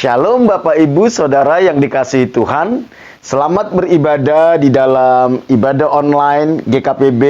Shalom Bapak Ibu Saudara yang dikasihi Tuhan. Selamat beribadah di dalam ibadah online GKPB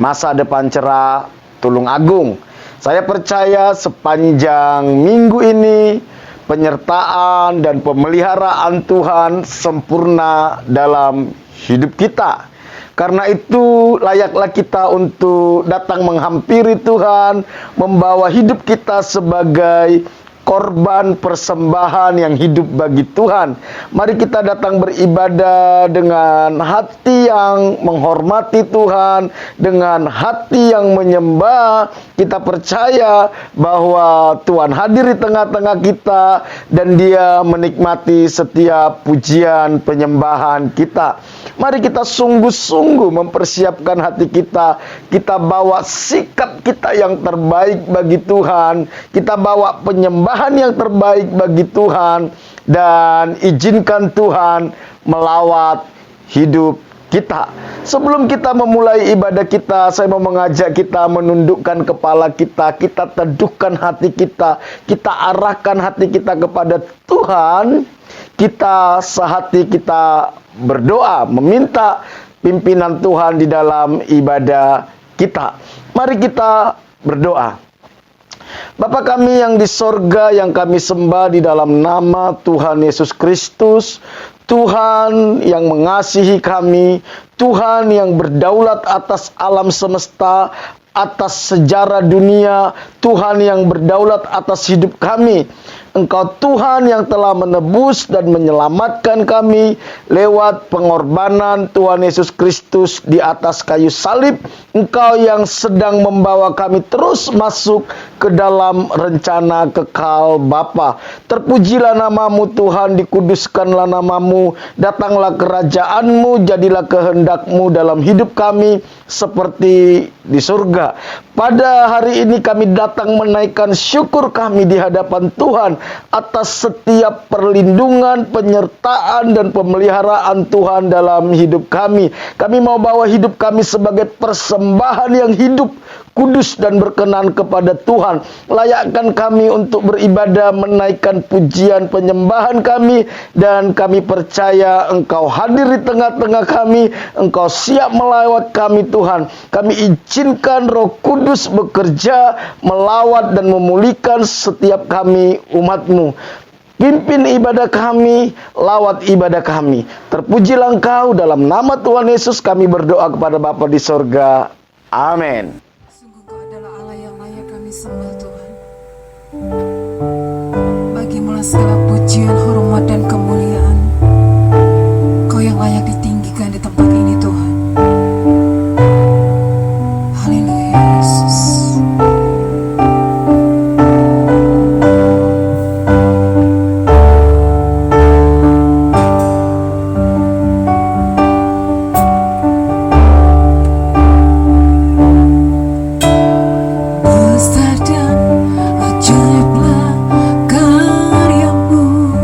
Masa Depan Cerah Tulung Agung. Saya percaya sepanjang minggu ini penyertaan dan pemeliharaan Tuhan sempurna dalam hidup kita. Karena itu layaklah kita untuk datang menghampiri Tuhan, membawa hidup kita sebagai korban persembahan yang hidup bagi Tuhan. Mari kita datang beribadah dengan hati yang menghormati Tuhan, dengan hati yang menyembah. Kita percaya bahwa Tuhan hadir di tengah-tengah kita dan Dia menikmati setiap pujian penyembahan kita. Mari kita sungguh-sungguh mempersiapkan hati kita. Kita bawa sikap kita yang terbaik bagi Tuhan. Kita bawa penyembahan yang terbaik bagi Tuhan. Dan izinkan Tuhan melawat hidup kita. Sebelum kita memulai ibadah kita, saya mau mengajak kita menundukkan kepala kita. Kita teduhkan hati kita. Kita arahkan hati kita kepada Tuhan. Kita sehati, kita berdoa, meminta pimpinan Tuhan di dalam ibadah kita. Mari kita berdoa. Bapa kami yang di sorga, yang kami sembah di dalam nama Tuhan Yesus Kristus, Tuhan yang mengasihi kami, Tuhan yang berdaulat atas alam semesta, atas sejarah dunia, Tuhan yang berdaulat atas hidup kami. Engkau Tuhan yang telah menebus dan menyelamatkan kami lewat pengorbanan Tuhan Yesus Kristus di atas kayu salib. Engkau yang sedang membawa kami terus masuk ke dalam rencana kekal Bapa. Terpujilah namamu Tuhan, dikuduskanlah namamu, datanglah kerajaanmu, jadilah kehendakmu dalam hidup kami seperti di surga. Pada hari ini kami datang menaikkan syukur kami di hadapan Tuhan atas setiap perlindungan, penyertaan, dan pemeliharaan Tuhan dalam hidup kami. Kami mau bawa hidup kami sebagai persembahan yang hidup, kudus, dan berkenan kepada Tuhan. Layakkan kami untuk beribadah, menaikkan pujian penyembahan kami, dan kami percaya Engkau hadir di tengah-tengah kami. Engkau siap melawat kami Tuhan. Kami izinkan Roh Kudus bekerja, melawat dan memulihkan setiap kami umat-Mu. Pimpin ibadah kami, lawat ibadah kami. Terpujilah Engkau, dalam nama Tuhan Yesus kami berdoa kepada Bapa di sorga. Amin. Sungguh Kau adalah Allah yang layak kami sembah Tuhan. Bagimu segala pujian, hormat, dan kemuliaan. Kau yang layak ditinggikan di tempat ini Tuhan. Haleluya Yesus. Besar dan ajaiblah karyamu.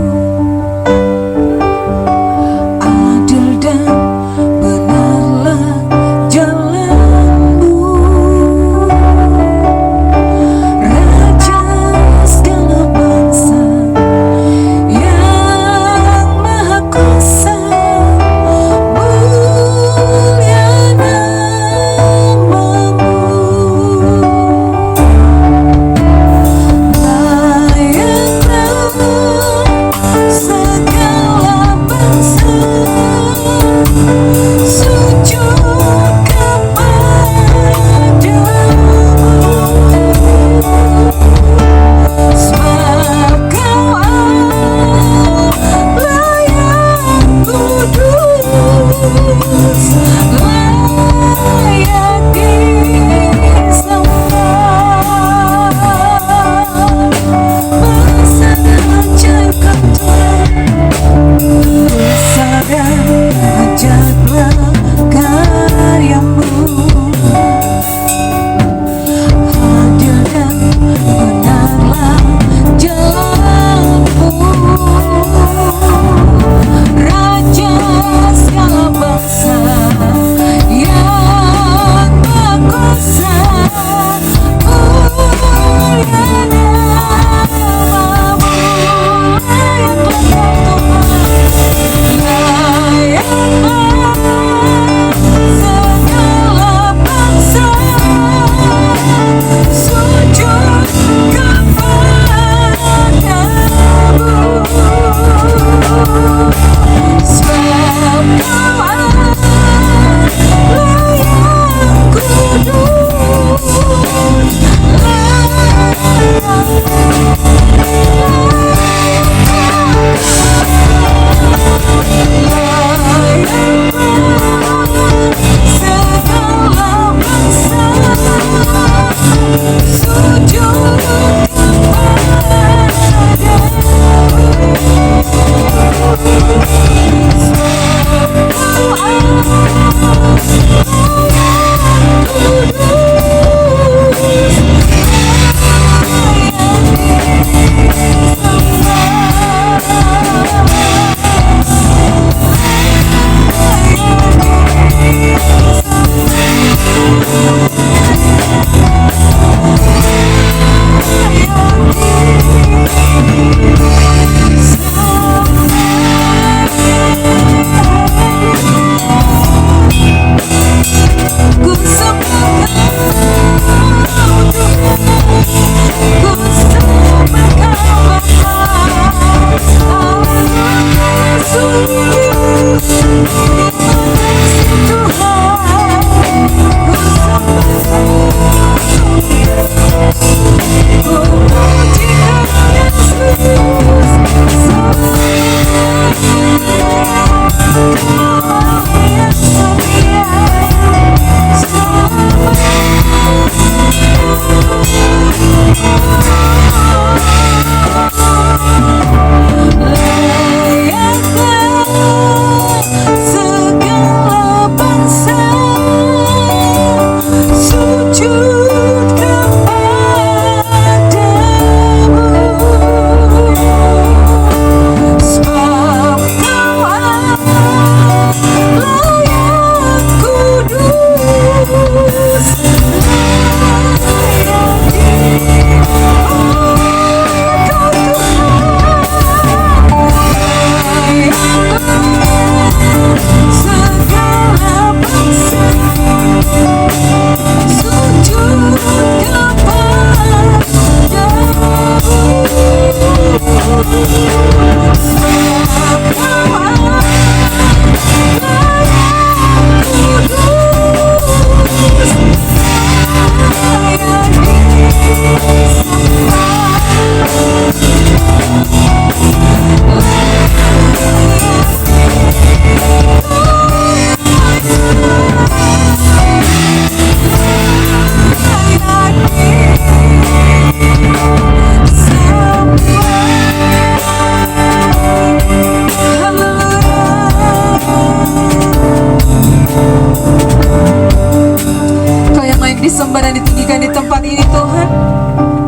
disembah dan ditinggikan di tempat ini Tuhan.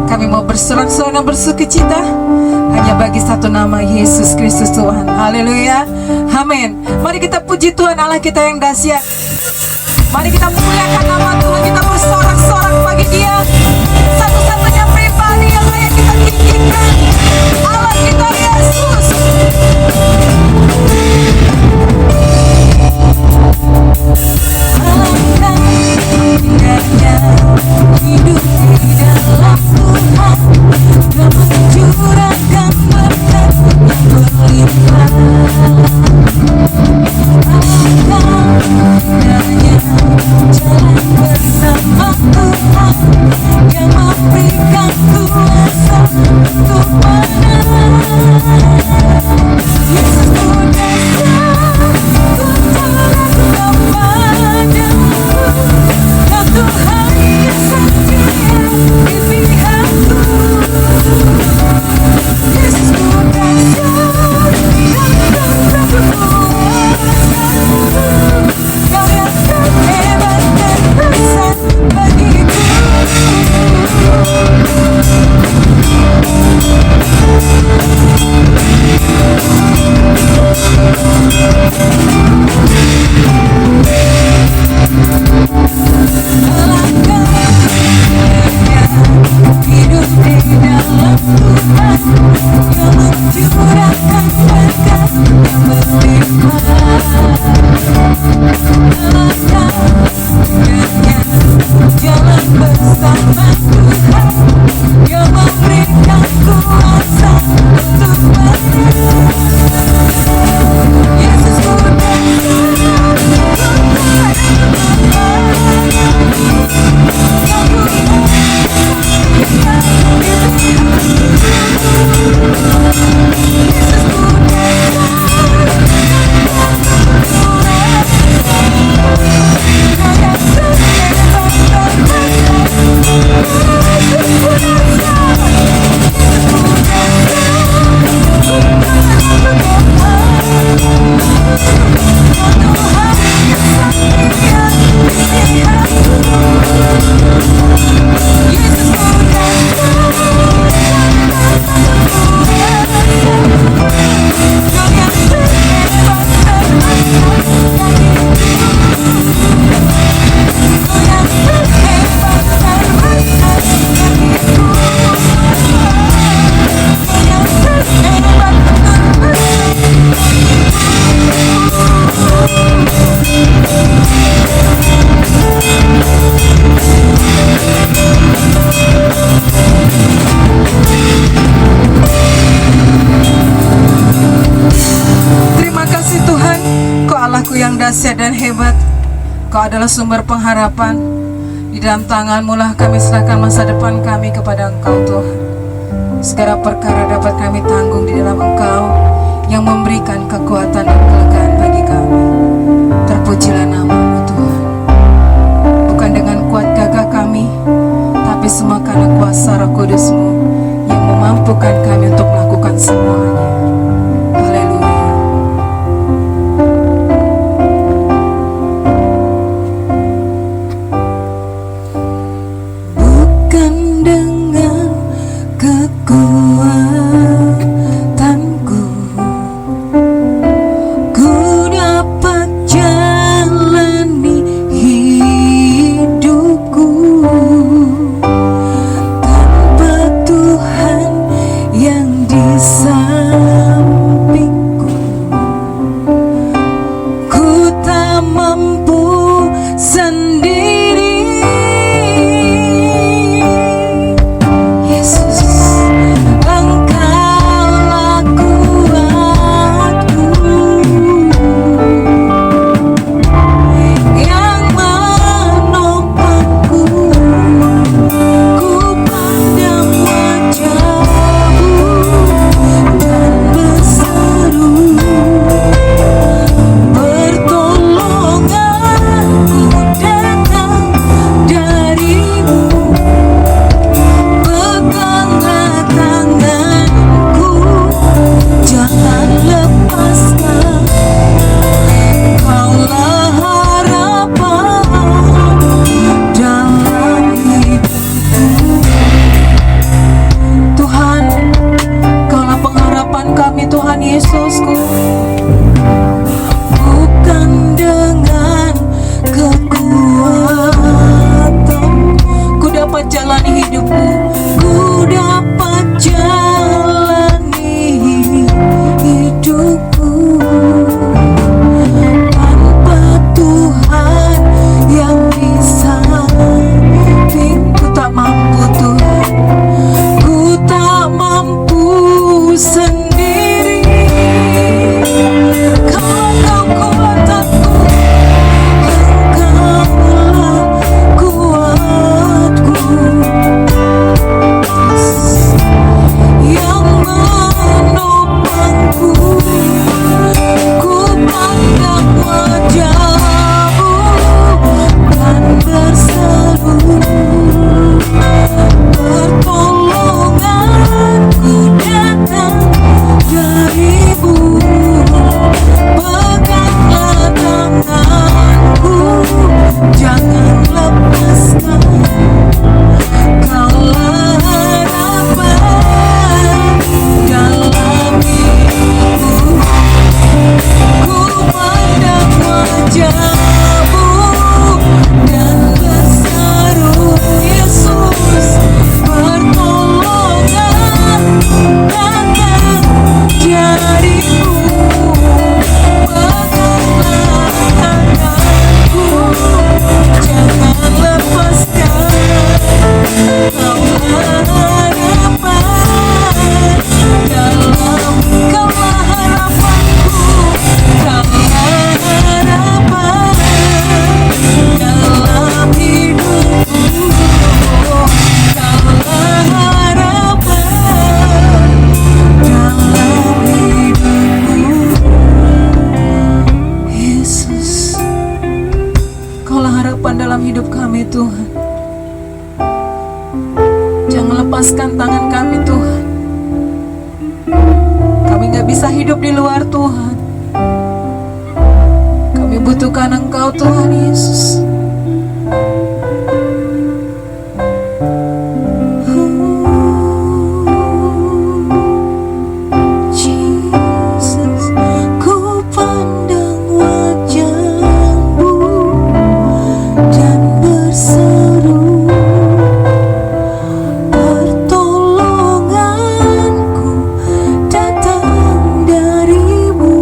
Kami mau bersorak-sorai dan bersukacita hanya bagi satu nama, Yesus Kristus Tuhan. Haleluya, amin. Mari kita puji Tuhan Allah kita yang dahsyat. Mari kita muliakan nama Tuhan, kita bersorak-sorak bagi Dia. Satu-satunya pribadi yang layak kita tinggikan, Allah kita Yesus. Alangkah indahnya hidup di dalam Tuhan, yang mencurahkan berkat yang berlimpah. Alangkah indahnya jalan bersama Tuhan, yang memberikan kuasa untuk menang. Yesus ku dasar, ku telah kepadamu, kau Tuhan yang setia di pihakku. Yesus ku dasar, dan ku berkuasa, kau yang terhebat dan besar bagiku. Hidup di dalam Tuhan, yang mencurahkan berkat yang berlimpah. Alangkah indahnya jalan bersama Tuhan, yang memberikan kuasa untuk menang. Yesus ku dasar, dahsyat dan hebat. Kau adalah sumber pengharapan. Di dalam tangan-Mu lah kami serahkan masa depan kami kepada Engkau Tuhan. Segala perkara dapat kami tanggung di dalam Engkau yang memberikan kekuatan dan kelegaan bagi kami. Terpujilah nama-Mu Tuhan. Bukan dengan kuat gagah kami, tapi semua karena kuasa Roh Kudus-Mu yang memampukan kami untuk melakukan semuanya. dapat jalani hidupku, ku dapat jalani hidupku tanpa Tuhan yang bisa. Ku tak mampu Tuhan, ku tak mampu sendiri. Kau kuatanku, Engkaulah kuatku, yang menopangku. Ku pandang wajah-Mu dan berseru, pertolonganku datang dari-Mu. Peganglah tanganku, jangan lepaskan. Kaulah harapan dalam hidupku. Ku pandang wajah-Mu dan berseru, Yesus, pertolongan datang dari-Mu. Peganglah tanganku, jangan lepaskan. Kaulah harapan dalam, Kaulah harapanku, Kaulah harapan dalam hidupku, Kaulah harapan dalam hidupku. Yesus, Kaulah harapan dalam hidup kami Tuhan. Jangan lepaskan tangan kami Tuhan. Kami gak bisa hidup di luar Tuhan. Kami butuhkan Engkau Tuhan Yesus. Jesus, ku pandang wajah-Mu dan berseru, pertolonganku datang dari-Mu.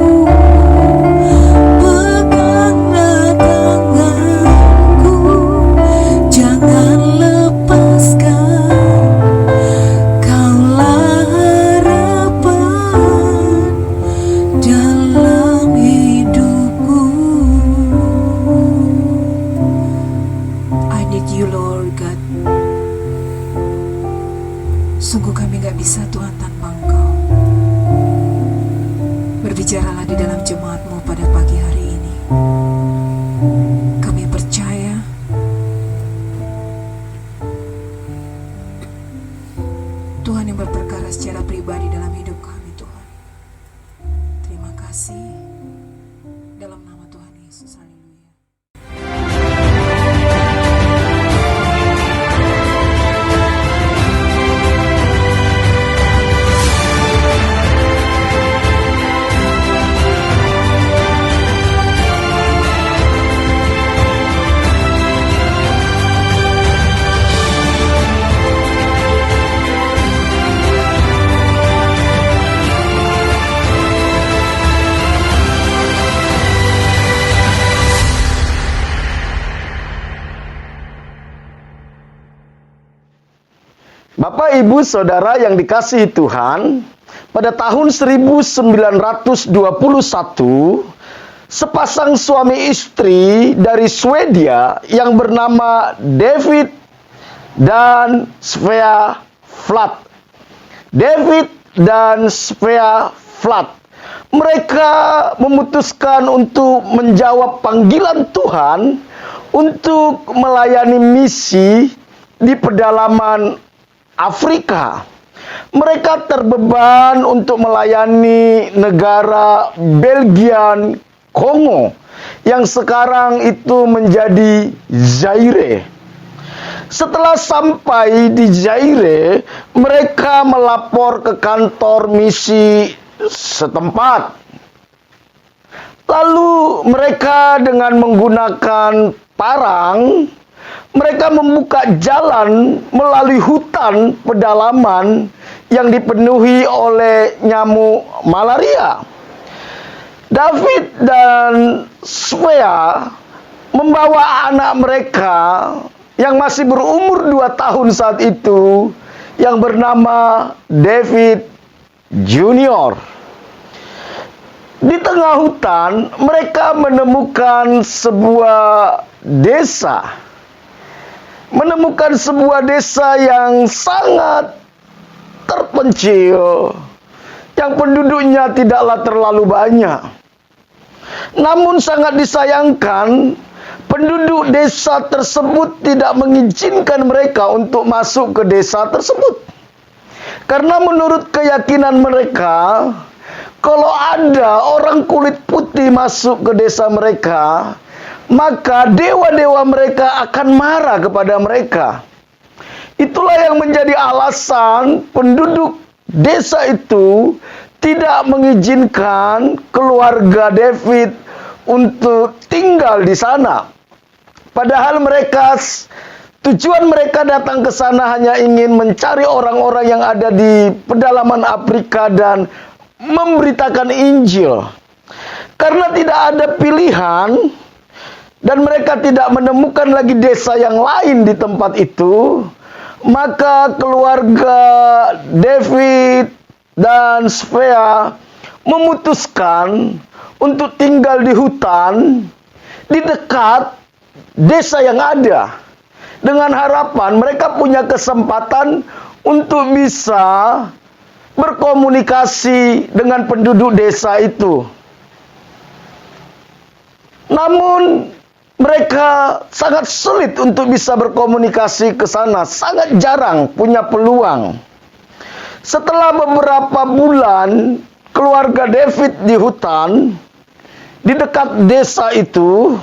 Peganglah tanganku, jangan lepaskan. Kaulah harapan dalam hidupku. I need you Lord God. Sungguh kami gak bisa Tuhan tanpa Engkau. Berbicaralah di dalam jemaat-Mu pada pagi hari ini. Kami percaya Tuhan yang berperkara secara pribadi dalam hidup kami Tuhan. Terima kasih. Dalam nama Tuhan Yesus, haleluya. Bapak, Ibu, Saudara yang dikasihi Tuhan, pada tahun 1921, sepasang suami istri dari Swedia yang bernama David dan Svea Flat. David dan Svea Flat. Mereka memutuskan untuk menjawab panggilan Tuhan untuk melayani misi di pedalaman Afrika. Mereka terbeban untuk melayani negara Belgian Kongo yang sekarang itu menjadi Zaire. Setelah sampai di Zaire, mereka melapor ke kantor misi setempat. Lalu mereka dengan menggunakan parang mereka membuka jalan melalui hutan pedalaman yang dipenuhi oleh nyamuk malaria. David dan Svea membawa anak mereka yang masih berumur 2 tahun saat itu, yang bernama David Junior. Di tengah hutan, mereka menemukan sebuah desa. Menemukan sebuah desa yang sangat terpencil, yang penduduknya tidaklah terlalu banyak. Namun sangat disayangkan, penduduk desa tersebut tidak mengizinkan mereka untuk masuk ke desa tersebut. Karena menurut keyakinan mereka, kalau ada orang kulit putih masuk ke desa mereka, maka dewa-dewa mereka akan marah kepada mereka. Itulah yang menjadi alasan penduduk desa itu tidak mengizinkan keluarga David untuk tinggal di sana. Padahal tujuan mereka datang ke sana hanya ingin mencari orang-orang yang ada di pedalaman Afrika dan memberitakan Injil. Karena tidak ada pilihan dan mereka tidak menemukan lagi desa yang lain di tempat itu, maka keluarga David dan Svea memutuskan untuk tinggal di hutan di dekat desa yang ada, dengan harapan mereka punya kesempatan untuk bisa berkomunikasi dengan penduduk desa itu. Namun mereka sangat sulit untuk bisa berkomunikasi ke sana, sangat jarang punya peluang. Setelah beberapa bulan keluarga David di hutan, di dekat desa itu,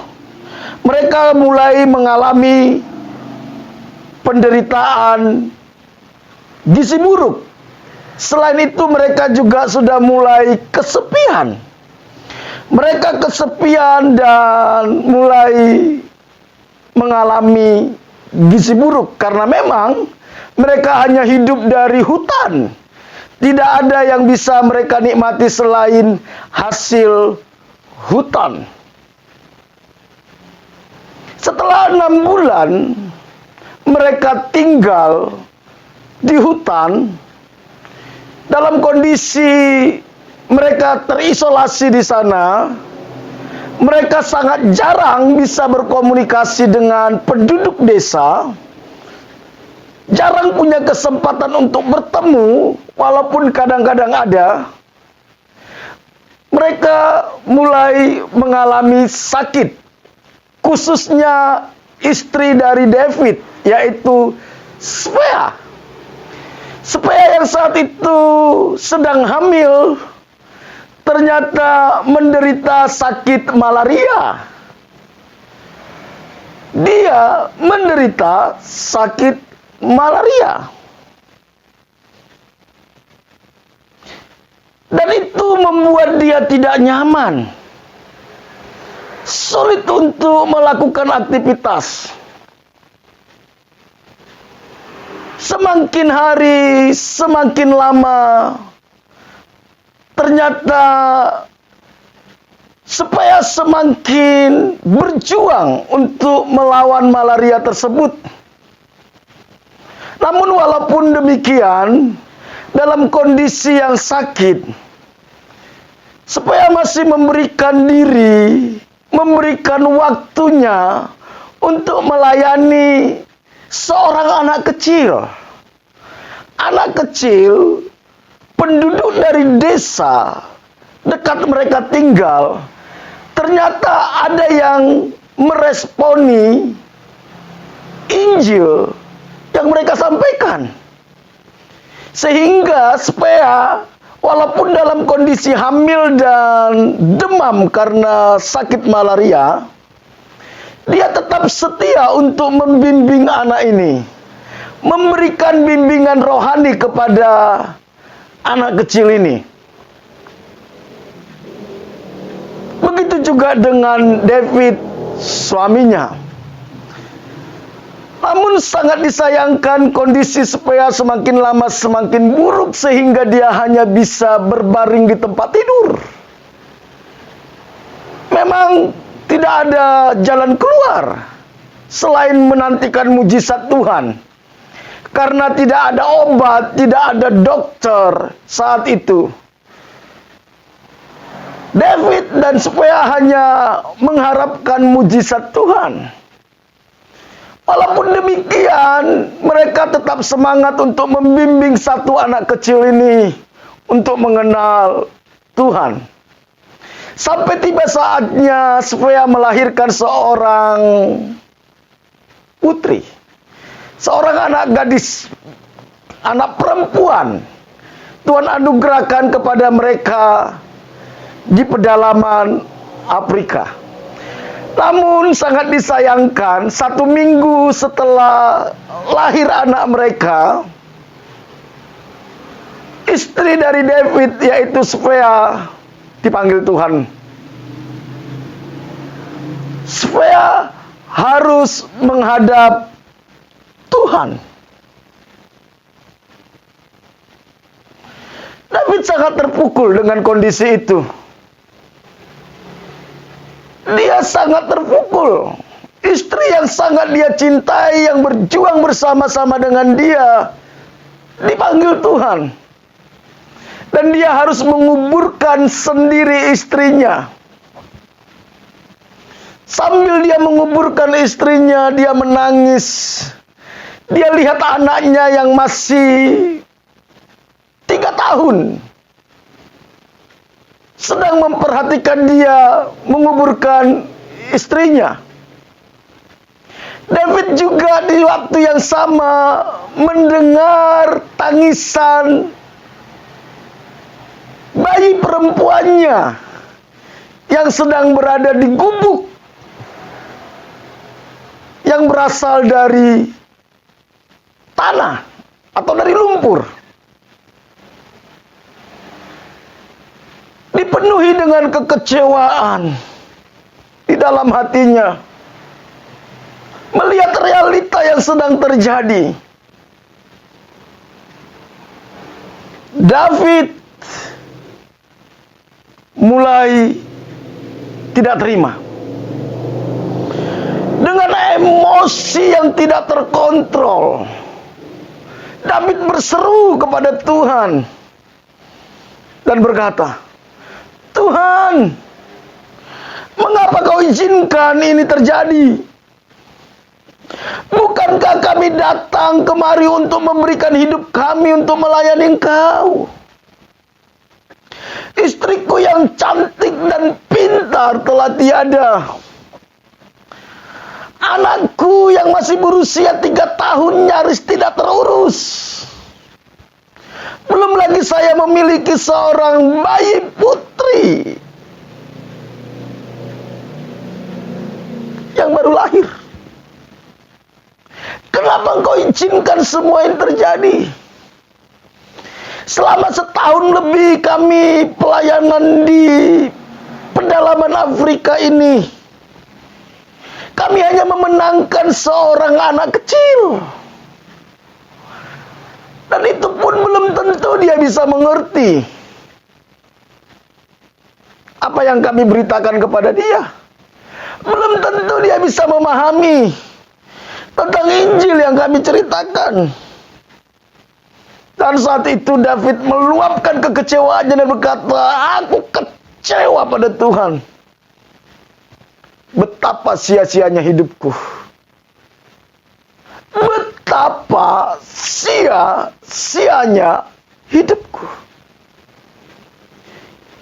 mereka mulai mengalami penderitaan gizi buruk. Selain itu mereka juga sudah mulai kesepian. Mereka kesepian dan mulai mengalami gizi buruk karena memang mereka hanya hidup dari hutan. Tidak ada yang bisa mereka nikmati selain hasil hutan. Setelah 6 bulan mereka tinggal di hutan dalam kondisi mereka terisolasi di sana. Mereka sangat jarang bisa berkomunikasi dengan penduduk desa. Jarang punya kesempatan untuk bertemu, walaupun kadang-kadang ada. Mereka mulai mengalami sakit, khususnya istri dari David, yaitu Svea. Svea yang saat itu sedang hamil, ternyata menderita sakit malaria. Dia menderita sakit malaria. Dan itu membuat dia tidak nyaman. Sulit untuk melakukan aktivitas. Semakin hari, semakin lama, ternyata supaya semakin berjuang untuk melawan malaria tersebut. Namun walaupun demikian, dalam kondisi yang sakit, supaya masih memberikan diri, memberikan waktunya untuk melayani seorang anak kecil. Anak kecil, penduduk dari desa dekat mereka tinggal, ternyata ada yang meresponi Injil yang mereka sampaikan. Sehingga Svea, walaupun dalam kondisi hamil dan demam karena sakit malaria, dia tetap setia untuk membimbing anak ini, memberikan bimbingan rohani kepada anak kecil ini. Begitu juga dengan David, suaminya. Namun sangat disayangkan kondisi Spea semakin lama semakin buruk sehingga dia hanya bisa berbaring di tempat tidur. Memang tidak ada jalan keluar selain menantikan mujizat Tuhan. Karena tidak ada obat, tidak ada dokter saat itu. David dan Spea hanya mengharapkan mujizat Tuhan. Walaupun demikian, mereka tetap semangat untuk membimbing satu anak kecil ini untuk mengenal Tuhan. Sampai tiba saatnya Spea melahirkan seorang putri. Seorang anak gadis, anak perempuan. Tuhan anugerahkan kepada mereka di pedalaman Afrika. Namun sangat disayangkan, 1 minggu setelah lahir anak mereka, istri dari David yaitu Spea dipanggil Tuhan. Spea harus menghadap Tuhan. David sangat terpukul dengan kondisi itu. Dia sangat terpukul. Istri yang sangat dia cintai, yang berjuang bersama-sama dengan dia, dipanggil Tuhan. Dan dia harus menguburkan sendiri istrinya. Sambil dia menguburkan istrinya, dia menangis. Dia lihat anaknya yang masih 3 tahun sedang memperhatikan dia menguburkan istrinya. David juga di waktu yang sama mendengar tangisan bayi perempuannya yang sedang berada di gubuk yang berasal dari tanah atau dari lumpur. Dipenuhi dengan kekecewaan di dalam hatinya melihat realita yang sedang terjadi. David mulai tidak terima. Dengan emosi yang tidak terkontrol, David berseru kepada Tuhan dan berkata, "Tuhan, mengapa kau izinkan ini terjadi? Bukankah kami datang kemari untuk memberikan hidup kami untuk melayani Engkau? Istriku yang cantik dan pintar telah tiada. Anakku yang masih berusia 3 tahun nyaris tidak terurus. Belum lagi saya memiliki seorang bayi putri yang baru lahir. Kenapa engkau izinkan semua ini terjadi? Selama 1 tahun lebih kami pelayanan di pedalaman Afrika ini. Kami hanya memenangkan seorang anak kecil. Dan itu pun belum tentu dia bisa mengerti apa yang kami beritakan kepada dia. Belum tentu dia bisa memahami tentang Injil yang kami ceritakan." Dan saat itu David meluapkan kekecewaannya dan berkata, "Aku kecewa pada Tuhan. Betapa sia-sianya hidupku. Betapa sia-sianya hidupku."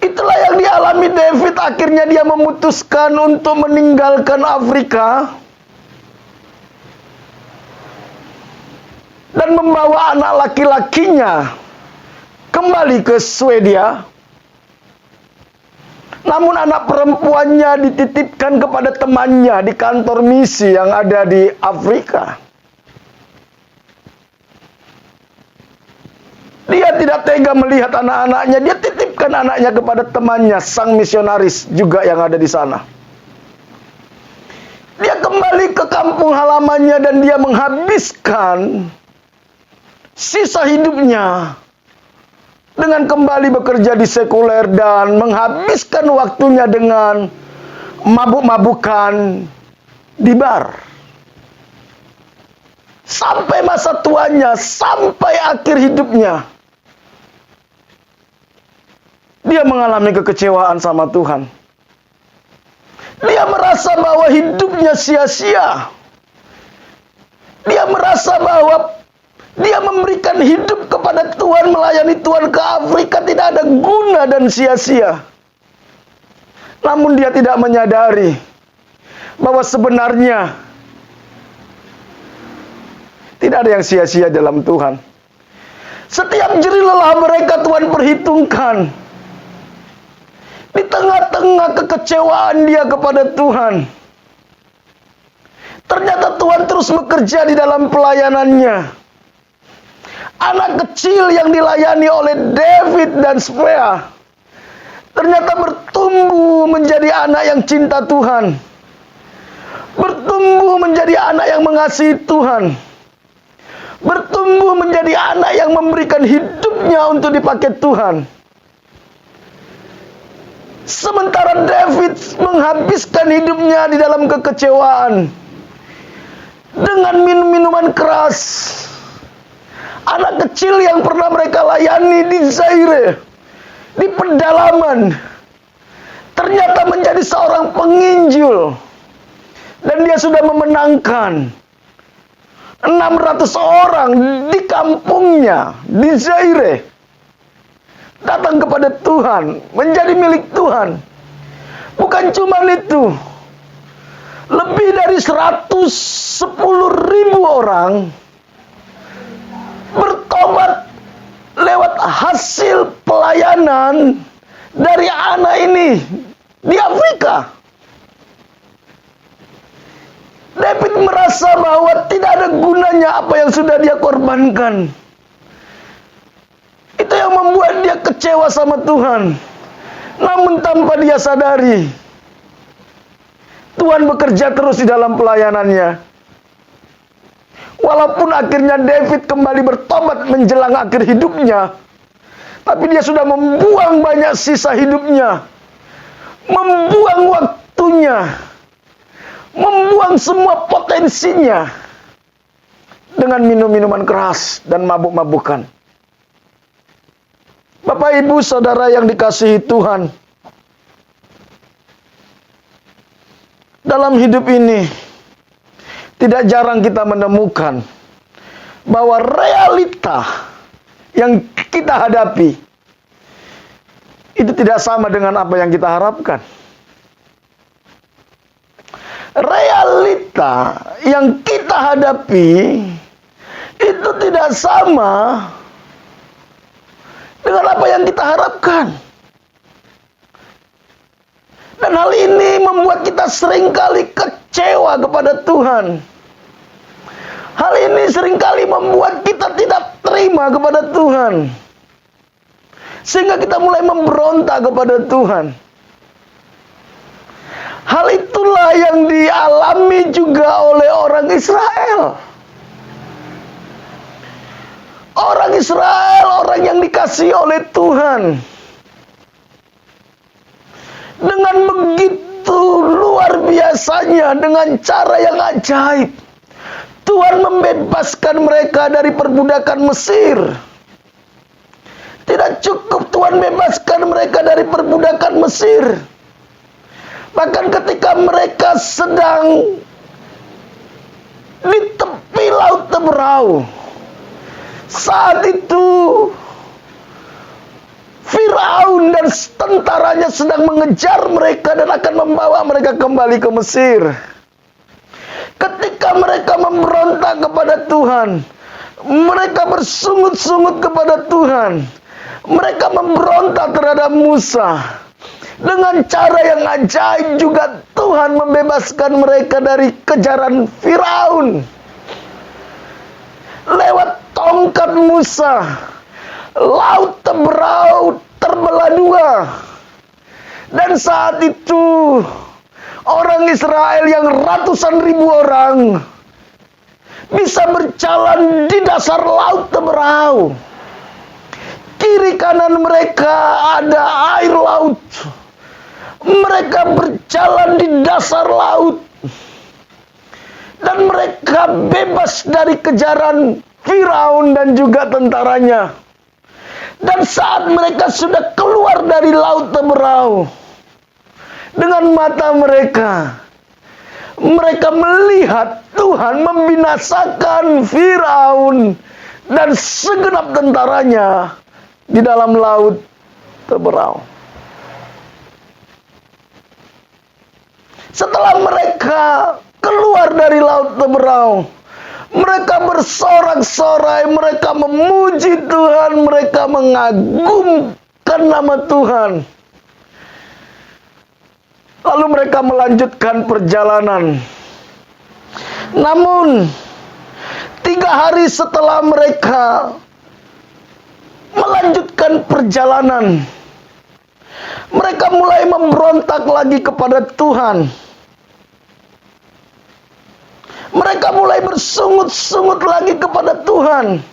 Itulah yang dialami David. Akhirnya dia memutuskan untuk meninggalkan Afrika dan membawa anak laki-lakinya kembali ke Swedia. Namun anak perempuannya dititipkan kepada temannya di kantor misi yang ada di Afrika. Dia tidak tega melihat anak-anaknya. Dia titipkan anaknya kepada temannya, sang misionaris juga yang ada di sana. Dia kembali ke kampung halaman tuanya dan dia menghabiskan sisa hidupnya dengan kembali bekerja di sekuler dan menghabiskan waktunya dengan mabuk-mabukan di bar. Sampai masa tuanya, sampai akhir hidupnya, dia mengalami kekecewaan sama Tuhan. Dia merasa bahwa hidupnya sia-sia. Dia merasa bahwa dia memberikan hidup kepada Tuhan, melayani Tuhan ke Afrika tidak ada guna dan sia-sia. Namun dia tidak menyadari bahwa sebenarnya tidak ada yang sia-sia dalam Tuhan. Setiap jerih lelah mereka Tuhan perhitungkan. Di tengah-tengah kekecewaan dia kepada Tuhan, ternyata Tuhan terus bekerja di dalam pelayanannya. Anak kecil yang dilayani oleh David dan Spea ternyata bertumbuh menjadi anak yang cinta Tuhan, bertumbuh menjadi anak yang mengasihi Tuhan, bertumbuh menjadi anak yang memberikan hidupnya untuk dipakai Tuhan. Sementara David menghabiskan hidupnya di dalam kekecewaan dengan minum-minuman keras. Anak kecil yang pernah mereka layani di Zaire, di pedalaman, ternyata menjadi seorang penginjil. Dan dia sudah memenangkan 600 orang di kampungnya, di Zaire, datang kepada Tuhan, menjadi milik Tuhan. Bukan cuma itu, lebih dari 110.000 orang bertobat lewat hasil pelayanan dari anak ini di Afrika. David merasa bahwa tidak ada gunanya apa yang sudah dia korbankan. Itu yang membuat dia kecewa sama Tuhan. Namun tanpa dia sadari, Tuhan bekerja terus di dalam pelayanannya. Walaupun akhirnya David kembali bertobat menjelang akhir hidupnya, tapi dia sudah membuang banyak sisa hidupnya, membuang waktunya, membuang semua potensinya dengan minum-minuman keras dan mabuk-mabukan. Bapak, Ibu, Saudara yang dikasihi Tuhan, dalam hidup ini tidak jarang kita menemukan bahwa realita yang kita hadapi itu tidak sama dengan apa yang kita harapkan. Realita yang kita hadapi itu tidak sama dengan apa yang kita harapkan. Dan hal ini membuat kita seringkali kecewa kepada Tuhan. Hal ini seringkali membuat kita tidak terima kepada Tuhan, sehingga kita mulai memberontak kepada Tuhan. Hal itulah yang dialami juga oleh orang Israel. Orang Israel, orang yang dikasihi oleh Tuhan, dengan begitu luar biasanya, dengan cara yang ajaib, Tuhan membebaskan mereka dari perbudakan Mesir. Tidak cukup Tuhan bebaskan mereka dari perbudakan Mesir, bahkan ketika mereka sedang di tepi laut Teberau, saat itu Firaun dan tentaranya sedang mengejar mereka dan akan membawa mereka kembali ke Mesir. Ketika mereka memberontak kepada Tuhan, mereka bersungut-sungut kepada Tuhan, mereka memberontak terhadap Musa. Dengan cara yang ajaib juga Tuhan membebaskan mereka dari kejaran Firaun. Lewat tongkat Musa, laut Teberau terbelah dua. Dan saat itu orang Israel yang ratusan ribu orang bisa berjalan di dasar laut teberau. Kiri kanan mereka ada air laut. Mereka berjalan di dasar laut. Dan mereka bebas dari kejaran Firaun dan juga tentaranya. Dan saat mereka sudah keluar dari laut teberau, dengan mata mereka, mereka melihat Tuhan membinasakan Firaun dan segenap tentaranya di dalam laut teberau. Setelah mereka keluar dari laut teberau, mereka bersorak-sorai, mereka memuji Tuhan, mereka mengagumkan nama Tuhan. Lalu mereka melanjutkan perjalanan. Namun 3 hari setelah mereka melanjutkan perjalanan, mereka mulai memberontak lagi kepada Tuhan. Mereka mulai bersungut-sungut lagi kepada Tuhan.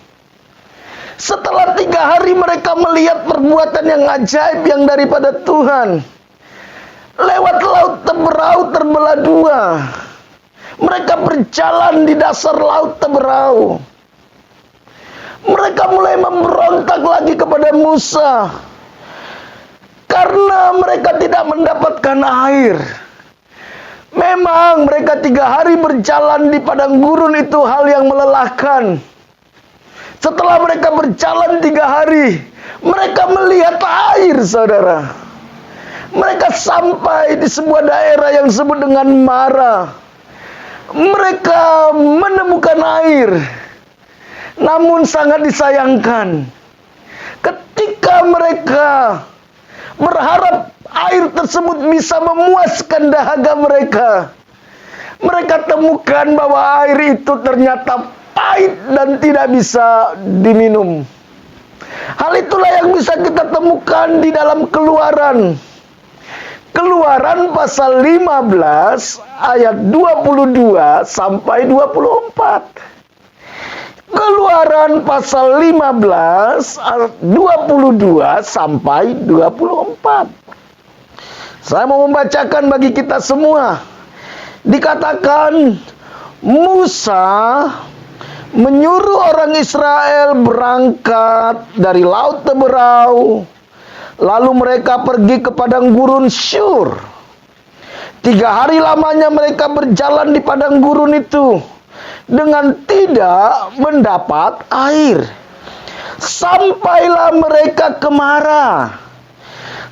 Setelah 3 hari mereka melihat perbuatan yang ajaib yang daripada Tuhan. Lewat laut teberau terbelah 2. Mereka berjalan di dasar laut teberau. Mereka mulai memberontak lagi kepada Musa. Karena mereka tidak mendapatkan air. Memang mereka 3 hari berjalan di padang gurun itu hal yang melelahkan. Setelah mereka berjalan 3 hari, mereka melihat air, saudara. Mereka sampai di sebuah daerah yang disebut dengan Mara. Mereka menemukan air. Namun sangat disayangkan, ketika mereka berharap air tersebut bisa memuaskan dahaga mereka, mereka temukan bahwa air itu ternyata pahit dan tidak bisa diminum. Hal itulah yang bisa kita temukan di dalam Keluaran. Keluaran pasal 15 ayat 22 sampai 24. Keluaran pasal 15 ayat 22 sampai 24. Saya mau membacakan bagi kita semua. Dikatakan Musa menyuruh orang Israel berangkat dari laut teberau. Lalu mereka pergi ke padang gurun Syur. 3 hari lamanya mereka berjalan di padang gurun itu dengan tidak mendapat air. Sampailah mereka ke Mara.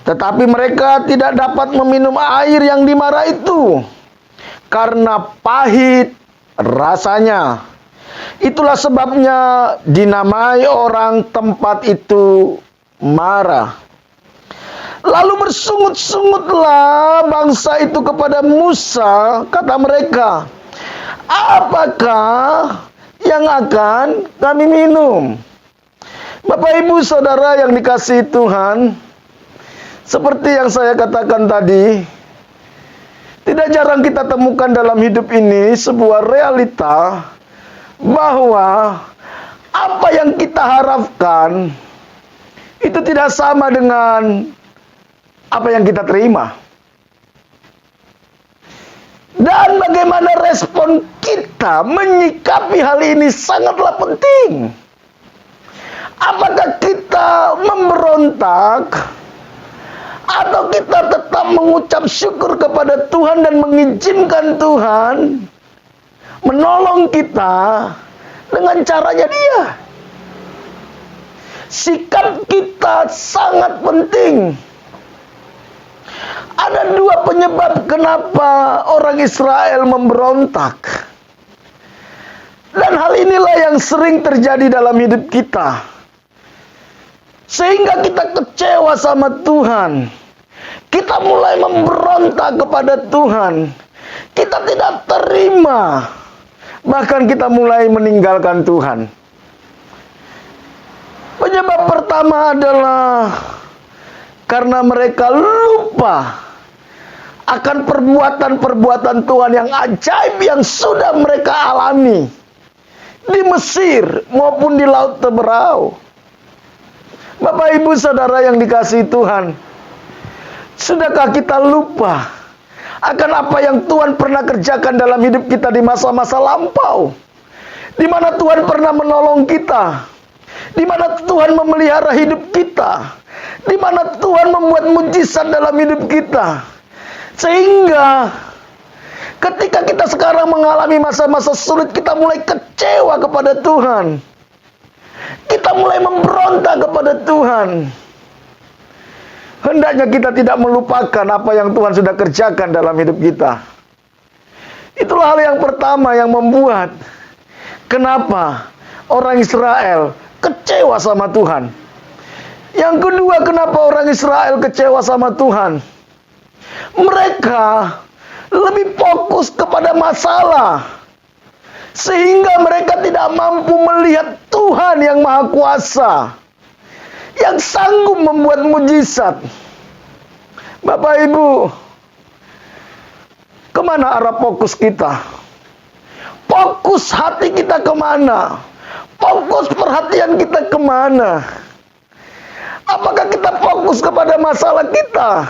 Tetapi mereka tidak dapat meminum air yang di Mara itu, karena pahit rasanya. Itulah sebabnya dinamai orang tempat itu Mara. Lalu bersungut-sungutlah bangsa itu kepada Musa. Kata mereka, apakah yang akan kami minum? Bapak, Ibu, Saudara yang dikasihi Tuhan, seperti yang saya katakan tadi, tidak jarang kita temukan dalam hidup ini sebuah realita bahwa apa yang kita harapkan itu tidak sama dengan apa yang kita terima. Dan bagaimana respon kita menyikapi hal ini sangatlah penting. Apakah kita memberontak, atau kita tetap mengucap syukur kepada Tuhan dan mengizinkan Tuhan menolong kita dengan caranya Dia? Sikap kita sangat penting. Ada 2 penyebab kenapa orang Israel memberontak. Dan hal inilah yang sering terjadi dalam hidup kita. Sehingga kita kecewa sama Tuhan. Kita mulai memberontak kepada Tuhan. Kita tidak terima. Bahkan kita mulai meninggalkan Tuhan. Penyebab pertama adalah karena mereka lupa akan perbuatan-perbuatan Tuhan yang ajaib yang sudah mereka alami. di Mesir maupun di Laut Teberau. Bapak Ibu Saudara yang dikasihi Tuhan, sudahkah kita lupa akan apa yang Tuhan pernah kerjakan dalam hidup kita di masa-masa lampau? Di mana Tuhan pernah menolong kita, di mana Tuhan memelihara hidup kita, di mana Tuhan membuat mujizat dalam hidup kita. Sehingga ketika kita sekarang mengalami masa-masa sulit, kita mulai kecewa kepada Tuhan. Kita mulai memberontak kepada Tuhan. Hendaknya kita tidak melupakan apa yang Tuhan sudah kerjakan dalam hidup kita. Itulah hal yang pertama yang membuat kenapa orang Israel kecewa sama Tuhan. Yang kedua, kenapa orang Israel kecewa sama Tuhan? Mereka lebih fokus kepada masalah, sehingga mereka tidak mampu melihat Tuhan yang Maha Kuasa, yang sanggup membuat mujizat. Bapak Ibu, kemana arah fokus kita? Fokus hati kita kemana? Fokus perhatian kita kemana? Apakah kita fokus kepada masalah kita?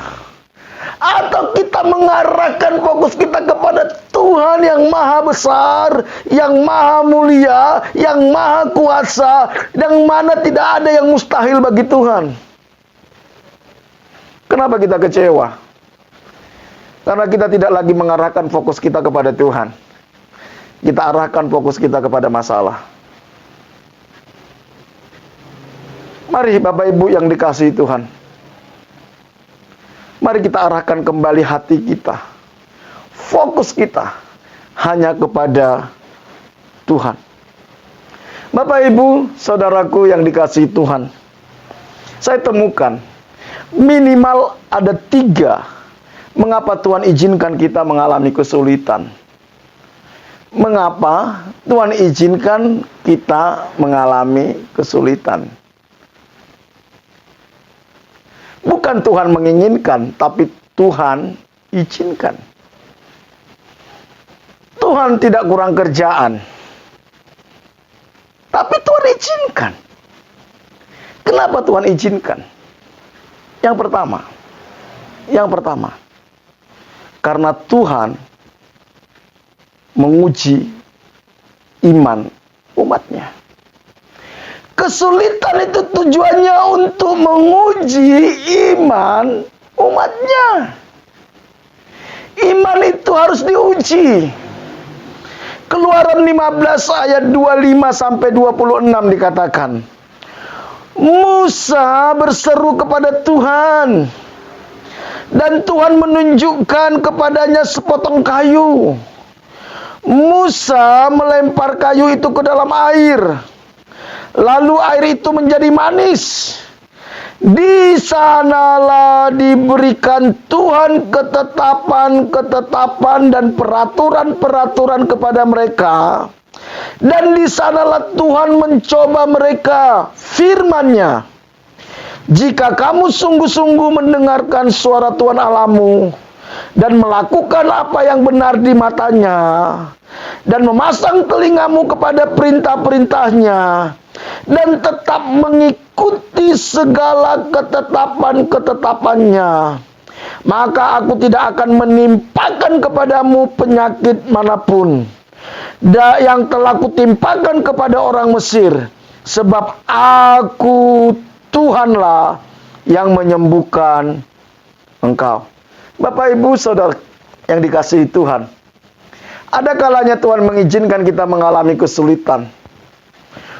Atau kita mengarahkan fokus kita kepada Tuhan yang Maha Besar, yang Maha Mulia, yang Maha Kuasa, yang mana tidak ada yang mustahil bagi Tuhan? Kenapa kita kecewa? Karena kita tidak lagi mengarahkan fokus kita kepada Tuhan. Kita arahkan fokus kita kepada masalah. Mari Bapak Ibu yang dikasihi Tuhan, mari kita arahkan kembali hati kita, fokus kita hanya kepada Tuhan. Bapak Ibu, saudaraku yang dikasihi Tuhan, saya temukan minimal ada 3 mengapa Tuhan izinkan kita mengalami kesulitan. Mengapa Tuhan izinkan kita mengalami kesulitan? Bukan Tuhan menginginkan, tapi Tuhan izinkan. Tuhan tidak kurang kerjaan, tapi Tuhan izinkan. Kenapa Tuhan izinkan? Yang pertama, karena Tuhan menguji iman umatnya. Kesulitan itu tujuannya untuk menguji iman umatnya. Iman itu harus diuji. Keluaran 15 ayat 25 sampai 26 dikatakan, Musa berseru kepada Tuhan, dan Tuhan menunjukkan kepadanya sepotong kayu. Musa melempar kayu itu ke dalam air. Lalu air itu menjadi manis. Di sanalah diberikan Tuhan ketetapan dan peraturan-peraturan kepada mereka. Dan di sanalah Tuhan mencoba mereka, firman-Nya. Jika kamu sungguh-sungguh mendengarkan suara Tuhan Allahmu dan melakukan apa yang benar di matanya, dan memasang telingamu kepada perintah-perintahnya, dan tetap mengikuti segala ketetapan-ketetapannya, maka aku tidak akan menimpakan kepadamu penyakit manapun yang telah kutimpakan kepada orang Mesir, sebab aku Tuhanlah yang menyembuhkan engkau. Bapak Ibu Saudara yang dikasihi Tuhan, ada kalanya Tuhan mengizinkan kita mengalami kesulitan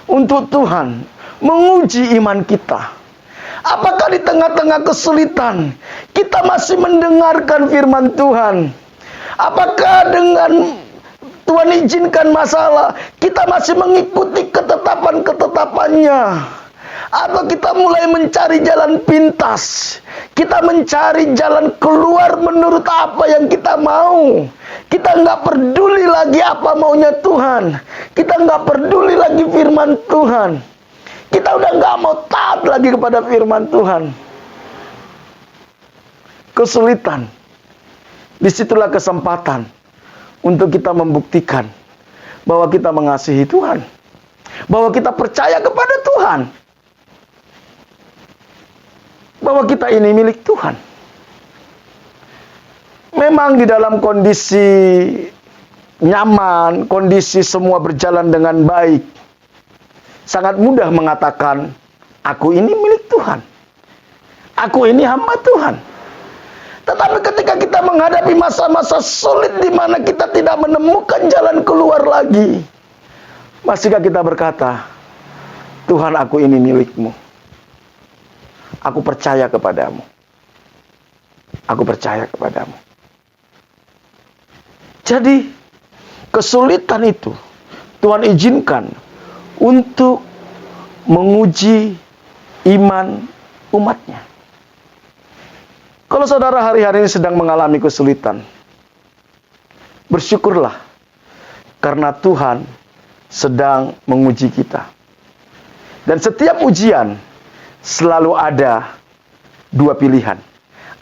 untuk Tuhan menguji iman kita. Apakah di tengah-tengah kesulitan kita masih mendengarkan firman Tuhan? Apakah dengan Tuhan izinkan masalah, kita masih mengikuti ketetapan-ketetapannya? Atau kita mulai mencari jalan pintas, kita mencari jalan keluar menurut apa yang kita mau. Kita nggak peduli lagi apa maunya Tuhan. Kita nggak peduli lagi firman Tuhan. Kita udah nggak mau taat lagi kepada firman Tuhan. Kesulitan, disitulah kesempatan untuk kita membuktikan bahwa kita mengasihi Tuhan. Bahwa kita percaya kepada Tuhan. Bahwa kita ini milik Tuhan. Memang di dalam kondisi nyaman, kondisi semua berjalan dengan baik, sangat mudah mengatakan, aku ini milik Tuhan. Aku ini hamba Tuhan. Tetapi ketika kita menghadapi masa-masa sulit di mana kita tidak menemukan jalan keluar lagi, masihkah kita berkata, Tuhan, aku ini milik-Mu. Aku percaya kepadamu. Aku percaya kepadamu. Jadi, kesulitan itu Tuhan izinkan untuk menguji iman umatnya. Kalau saudara hari-hari ini sedang mengalami kesulitan, bersyukurlah karena Tuhan sedang menguji kita. Dan setiap ujian selalu ada dua pilihan.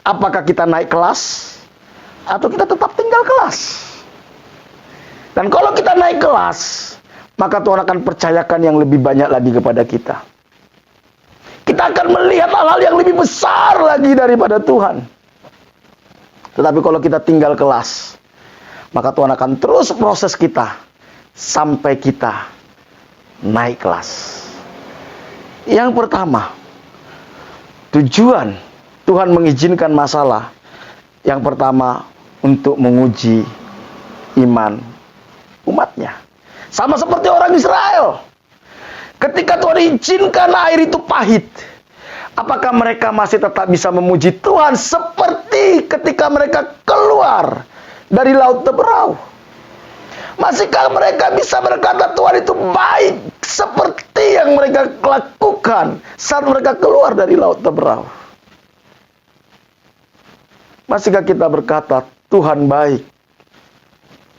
Apakah kita naik kelas atau kita tetap tinggal kelas? Dan kalau kita naik kelas, maka Tuhan akan percayakan yang lebih banyak lagi kepada kita. Kita akan melihat hal-hal yang lebih besar lagi daripada Tuhan. Tetapi kalau kita tinggal kelas, maka Tuhan akan terus proses kita sampai kita naik kelas. Yang pertama, tujuan Tuhan mengizinkan masalah. Yang pertama, untuk menguji iman umatnya. Sama seperti orang Israel. Ketika Tuhan izinkan air itu pahit, apakah mereka masih tetap bisa memuji Tuhan seperti ketika mereka keluar dari Laut Teberau? Masihkah mereka bisa berkata Tuhan itu baik seperti yang mereka lakukan saat mereka keluar dari Laut Teberau? Masihkah kita berkata Tuhan baik?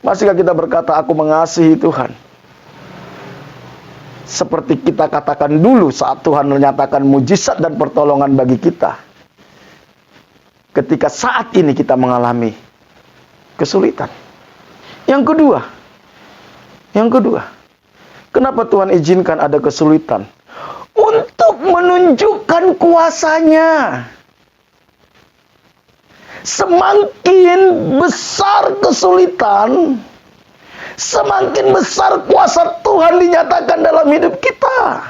Masihkah kita berkata aku mengasihi Tuhan? Seperti kita katakan dulu saat Tuhan menyatakan mujizat dan pertolongan bagi kita. Ketika saat ini kita mengalami kesulitan. Yang kedua, kenapa Tuhan izinkan ada kesulitan? Untuk menunjukkan kuasa-Nya. Semakin besar kesulitan, semakin besar kuasa Tuhan dinyatakan dalam hidup kita.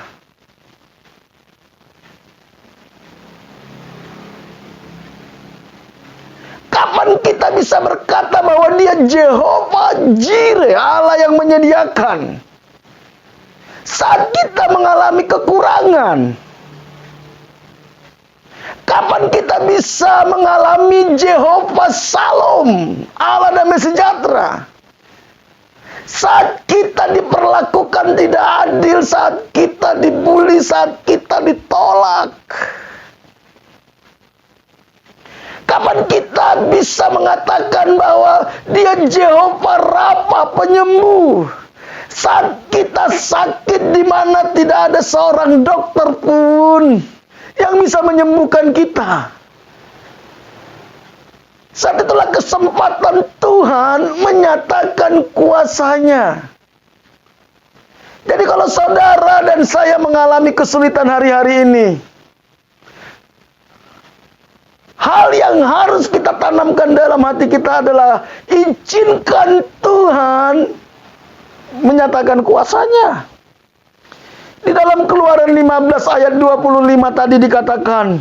Kapan kita bisa berkata bahwa Dia Jehovah Jireh, Allah yang menyediakan, saat kita mengalami kekurangan? Kapan kita bisa mengalami Jehovah Shalom, Allah damai sejahtera? Saat kita diperlakukan tidak adil, saat kita dibully, saat kita ditolak. Kapan kita bisa mengatakan bahwa Dia Jehovah Rafa, penyembuh? Saat kita sakit di mana tidak ada seorang dokter pun yang bisa menyembuhkan kita. Saat itulah kesempatan Tuhan menyatakan kuasa-Nya. Jadi kalau saudara dan saya mengalami kesulitan hari-hari ini, hal yang harus kita tanamkan dalam hati kita adalah izinkan Tuhan menyatakan kuasa-Nya. Di dalam Keluaran 15 ayat 25 tadi dikatakan,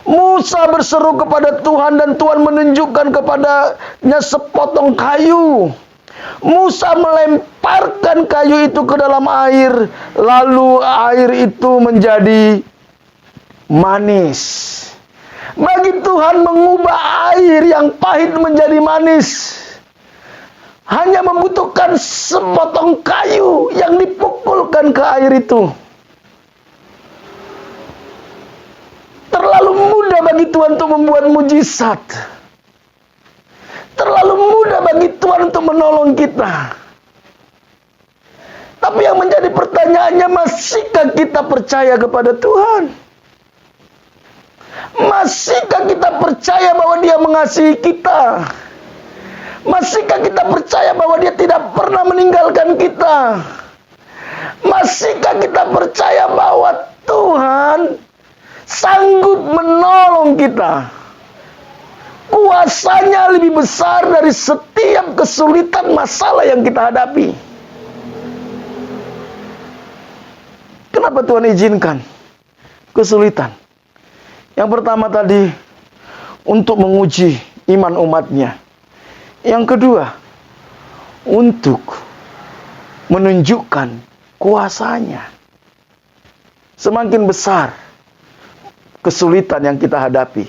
Musa berseru kepada Tuhan dan Tuhan menunjukkan kepadanya sepotong kayu. Musa melemparkan kayu itu ke dalam air, lalu air itu menjadi manis. Bagi Tuhan mengubah air yang pahit menjadi manis hanya membutuhkan sepotong kayu yang dipukulkan ke air itu. Terlalu mudah bagi Tuhan untuk membuat mujizat. Terlalu mudah bagi Tuhan untuk menolong kita. Tapi yang menjadi pertanyaannya, masihkah kita percaya kepada Tuhan? Masihkah kita percaya bahwa Dia mengasihi kita? Masihkah kita percaya bahwa Dia tidak pernah meninggalkan kita? Masihkah kita percaya bahwa Tuhan sanggup menolong kita? Kuasanya lebih besar dari setiap kesulitan masalah yang kita hadapi. Kenapa Tuhan izinkan kesulitan? Yang pertama tadi, untuk menguji iman umatnya. Yang kedua, untuk menunjukkan kuasanya. Semakin besar kesulitan yang kita hadapi,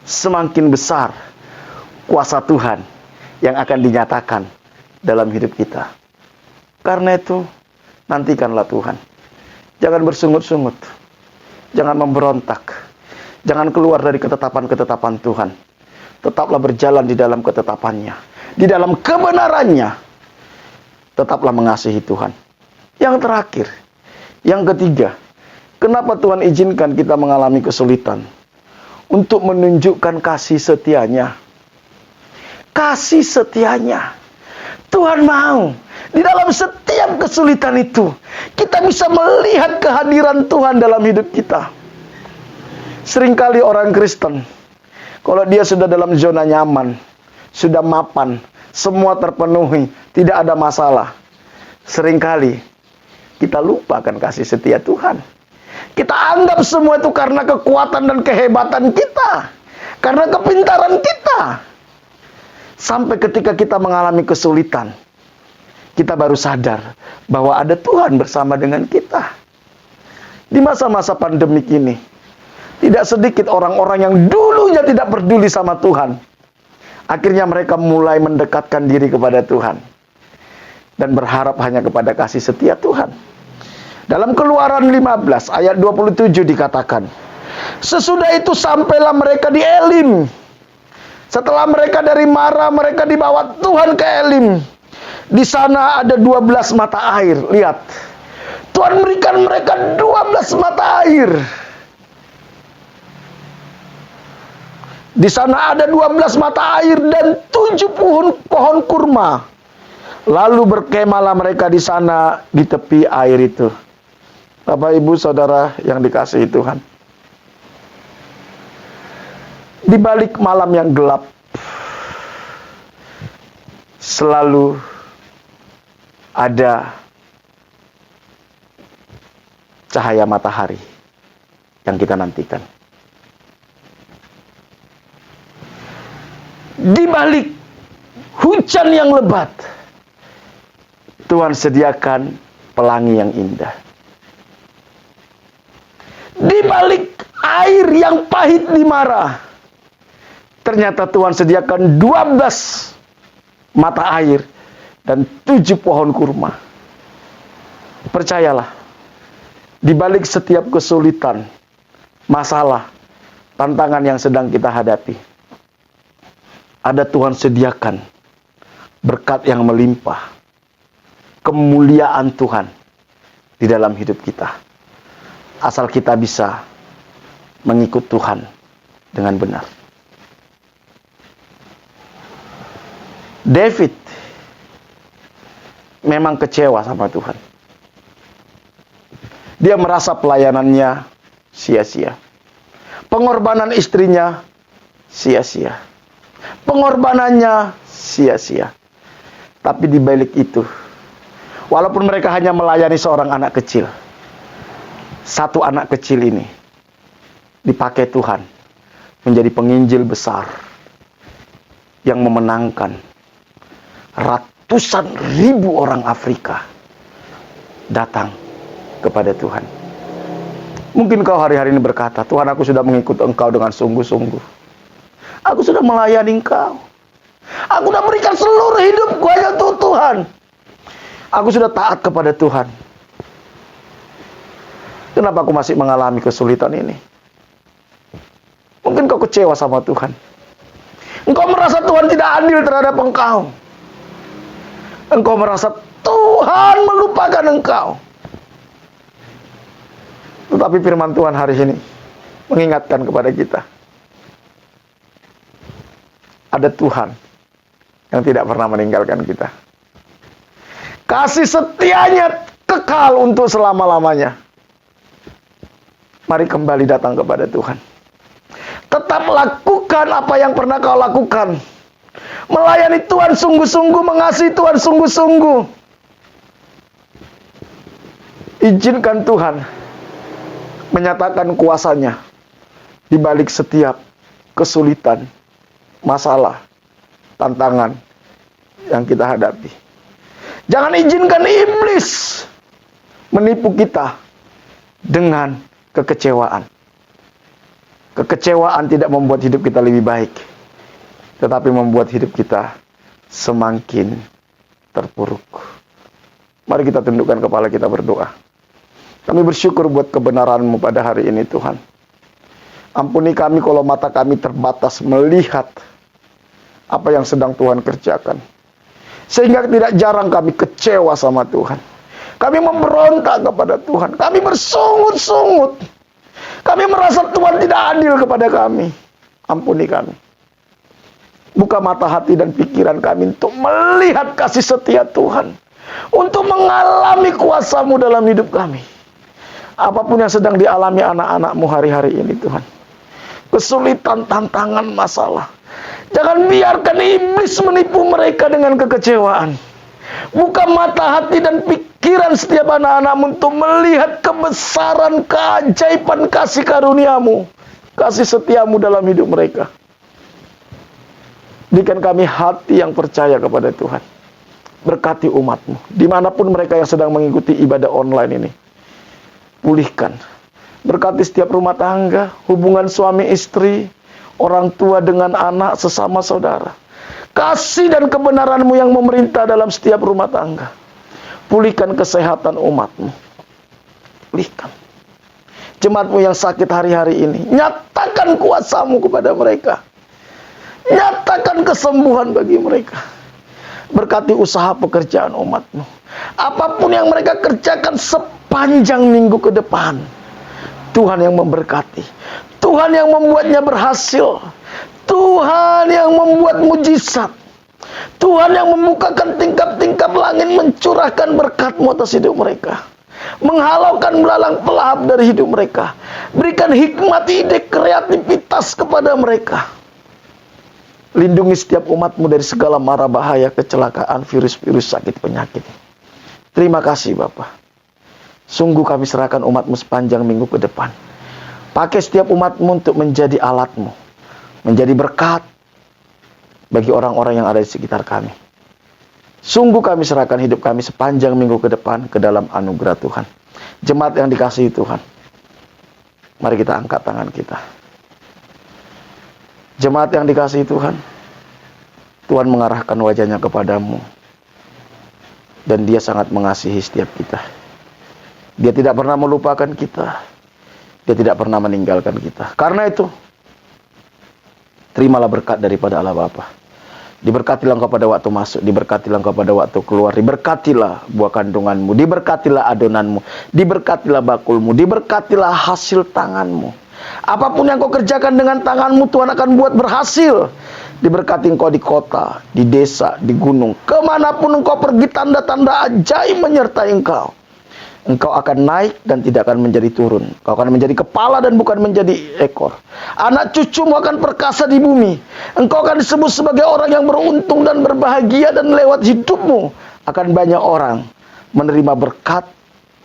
semakin besar kuasa Tuhan yang akan dinyatakan dalam hidup kita. Karena itu, nantikanlah Tuhan. Jangan bersungut-sungut. Jangan memberontak. Jangan keluar dari ketetapan-ketetapan Tuhan. Tetaplah berjalan di dalam ketetapannya. Di dalam kebenarannya. Tetaplah mengasihi Tuhan. Yang terakhir, yang ketiga, kenapa Tuhan izinkan kita mengalami kesulitan? Untuk menunjukkan kasih setianya. Kasih setianya. Tuhan mau di dalam setiap kesulitan itu kita bisa melihat kehadiran Tuhan dalam hidup kita. Seringkali orang Kristen, kalau dia sudah dalam zona nyaman, sudah mapan, semua terpenuhi, tidak ada masalah, seringkali kita lupakan kasih setia Tuhan. Kita anggap semua itu karena kekuatan dan kehebatan kita, karena kepintaran kita. Sampai ketika kita mengalami kesulitan, kita baru sadar bahwa ada Tuhan bersama dengan kita. Di masa-masa pandemik ini, tidak sedikit orang-orang yang dulunya tidak peduli sama Tuhan. Akhirnya mereka mulai mendekatkan diri kepada Tuhan. Dan berharap hanya kepada kasih setia Tuhan. Dalam Keluaran 15 ayat 27 dikatakan, sesudah itu sampailah mereka di Elim. Setelah mereka dari Mara, mereka dibawa Tuhan ke Elim. Di sana ada 12 mata air. Lihat, Tuhan berikan mereka 12 mata air. Di sana ada 12 mata air dan 7 pohon kurma. Lalu berkemahlah mereka di sana di tepi air itu. Bapak, Ibu, Saudara yang dikasihi Tuhan. Di balik malam yang gelap, selalu ada cahaya matahari yang kita nantikan. Di balik hujan yang lebat, Tuhan sediakan pelangi yang indah. Di balik air yang pahit di Mara, ternyata Tuhan sediakan 12 mata air dan 7 pohon kurma. Percayalah, di balik setiap kesulitan, masalah, tantangan yang sedang kita hadapi, ada Tuhan sediakan berkat yang melimpah, kemuliaan Tuhan di dalam hidup kita. Asal kita bisa mengikut Tuhan dengan benar. David memang kecewa sama Tuhan. Dia merasa pelayanannya sia-sia. Pengorbanan istrinya sia-sia. Pengorbanannya sia-sia. Tapi di balik itu, walaupun mereka hanya melayani seorang anak kecil, satu anak kecil ini dipakai Tuhan menjadi penginjil besar yang memenangkan ratusan ribu orang Afrika datang kepada Tuhan. Mungkin kau hari-hari ini berkata, Tuhan, aku sudah mengikut Engkau dengan sungguh-sungguh. Aku sudah melayani Engkau. Aku sudah berikan seluruh hidupku hanya untuk Tuhan. Aku sudah taat kepada Tuhan. Kenapa aku masih mengalami kesulitan ini? Mungkin kau kecewa sama Tuhan. Engkau merasa Tuhan tidak adil terhadap engkau. Engkau merasa Tuhan melupakan engkau. Tetapi firman Tuhan hari ini mengingatkan kepada kita. Ada Tuhan yang tidak pernah meninggalkan kita. Kasih setianya kekal untuk selama-lamanya. Mari kembali datang kepada Tuhan. Tetap lakukan apa yang pernah kau lakukan. Melayani Tuhan sungguh-sungguh, mengasihi Tuhan sungguh-sungguh. Izinkan Tuhan menyatakan kuasa-Nya di balik setiap kesulitan, masalah, tantangan yang kita hadapi. Jangan izinkan iblis menipu kita dengan kekecewaan. Kekecewaan tidak membuat hidup kita lebih baik, tetapi membuat hidup kita semakin terpuruk. Mari kita tundukkan kepala kita berdoa. Kami bersyukur buat kebenaran-Mu pada hari ini Tuhan. Ampuni kami kalau mata kami terbatas melihat apa yang sedang Tuhan kerjakan. Sehingga tidak jarang kami kecewa sama Tuhan. Kami memberontak kepada Tuhan. Kami bersungut-sungut. Kami merasa Tuhan tidak adil kepada kami. Ampuni kami. Buka mata hati dan pikiran kami untuk melihat kasih setia Tuhan. Untuk mengalami kuasa-Mu dalam hidup kami. Apapun yang sedang dialami anak-anak-Mu hari-hari ini Tuhan. Kesulitan, tantangan, masalah. Jangan biarkan iblis menipu mereka dengan kekecewaan. Buka mata hati dan pikiran setiap anak-anak-Mu untuk melihat kebesaran, keajaiban kasih karunia-Mu. Kasih setia-Mu dalam hidup mereka. Berikan kami hati yang percaya kepada Tuhan. Berkati umat-Mu. Dimanapun mereka yang sedang mengikuti ibadah online ini. Pulihkan. Berkati setiap rumah tangga, hubungan suami istri, orang tua dengan anak, sesama saudara. Kasih dan kebenaran-Mu yang memerintah dalam setiap rumah tangga. Pulihkan kesehatan umat-Mu. Pulihkan. Jemaat-Mu yang sakit hari-hari ini, nyatakan kuasa-Mu kepada mereka. Nyatakan kesembuhan bagi mereka. Berkati usaha pekerjaan umat-Mu. Apapun yang mereka kerjakan sepanjang minggu ke depan, Tuhan yang memberkati. Tuhan yang membuatnya berhasil. Tuhan yang membuat mujizat. Tuhan yang membukakan tingkap-tingkap langit, mencurahkan berkat-Mu atas hidup mereka. Menghalaukan belalang pelahap dari hidup mereka. Berikan hikmat, ide, kreativitas kepada mereka. Lindungi setiap umat-Mu dari segala mara bahaya, kecelakaan, virus-virus, sakit, penyakit. Terima kasih Bapa. Sungguh kami serahkan umat-Mu sepanjang minggu ke depan. Pakai setiap umat-Mu untuk menjadi alat-Mu. Menjadi berkat bagi orang-orang yang ada di sekitar kami. Sungguh kami serahkan hidup kami sepanjang minggu ke depan ke dalam anugerah Tuhan. Jemaat yang dikasihi Tuhan. Mari kita angkat tangan kita. Jemaat yang dikasihi Tuhan. Tuhan mengarahkan wajah-Nya kepadamu. Dan Dia sangat mengasihi setiap kita. Dia tidak pernah melupakan kita. Dia tidak pernah meninggalkan kita. Karena itu, terimalah berkat daripada Allah Bapa. Diberkatilah engkau pada waktu masuk, diberkatilah engkau pada waktu keluar, diberkatilah buah kandunganmu, diberkatilah adonanmu, diberkatilah bakulmu, diberkatilah hasil tanganmu. Apapun yang kau kerjakan dengan tanganmu, Tuhan akan buat berhasil. Diberkati engkau di kota, di desa, di gunung, kemanapun engkau pergi, tanda-tanda ajaib menyertai engkau. Engkau akan naik dan tidak akan menjadi turun. Engkau akan menjadi kepala dan bukan menjadi ekor. Anak cucumu akan perkasa di bumi. Engkau akan disebut sebagai orang yang beruntung dan berbahagia, dan lewat hidupmu akan banyak orang menerima berkat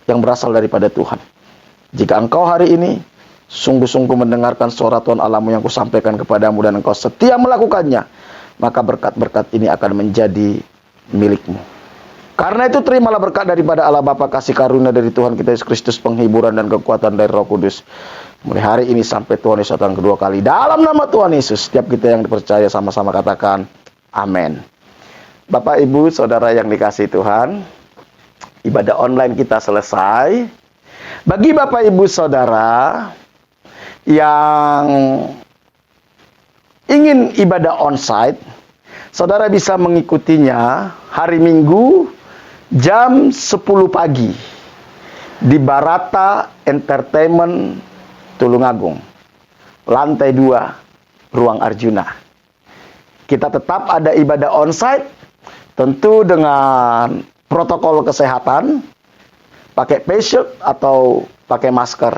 yang berasal daripada Tuhan. Jika engkau hari ini sungguh-sungguh mendengarkan suara Tuhan Allahmu yang kusampaikan kepadamu dan engkau setia melakukannya, maka berkat-berkat ini akan menjadi milikmu. Karena itu terimalah berkat daripada Allah Bapa, kasih karunia dari Tuhan kita Yesus Kristus, penghiburan dan kekuatan dari Roh Kudus. Mulai hari ini sampai Tuhan Yesus datang kedua kali. Dalam nama Tuhan Yesus, setiap kita yang dipercaya sama-sama katakan amin. Bapak, Ibu, Saudara yang dikasihi Tuhan, ibadah online kita selesai. Bagi Bapak, Ibu, Saudara yang ingin ibadah onsite, saudara bisa mengikutinya hari Minggu jam 10 pagi di Barata Entertainment Tulungagung, lantai 2, Ruang Arjuna. Kita tetap ada ibadah onsite, tentu dengan protokol kesehatan. pakai face shield atau pakai masker,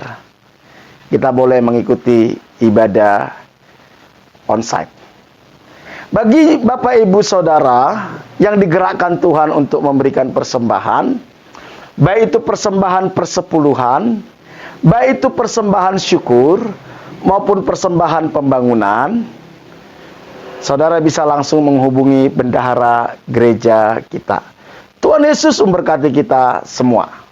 kita boleh mengikuti ibadah onsite. Bagi Bapak Ibu Saudara yang digerakkan Tuhan untuk memberikan persembahan, baik itu persembahan persepuluhan, baik itu persembahan syukur, maupun persembahan pembangunan, saudara bisa langsung menghubungi bendahara gereja kita. Tuhan Yesus memberkati kita semua.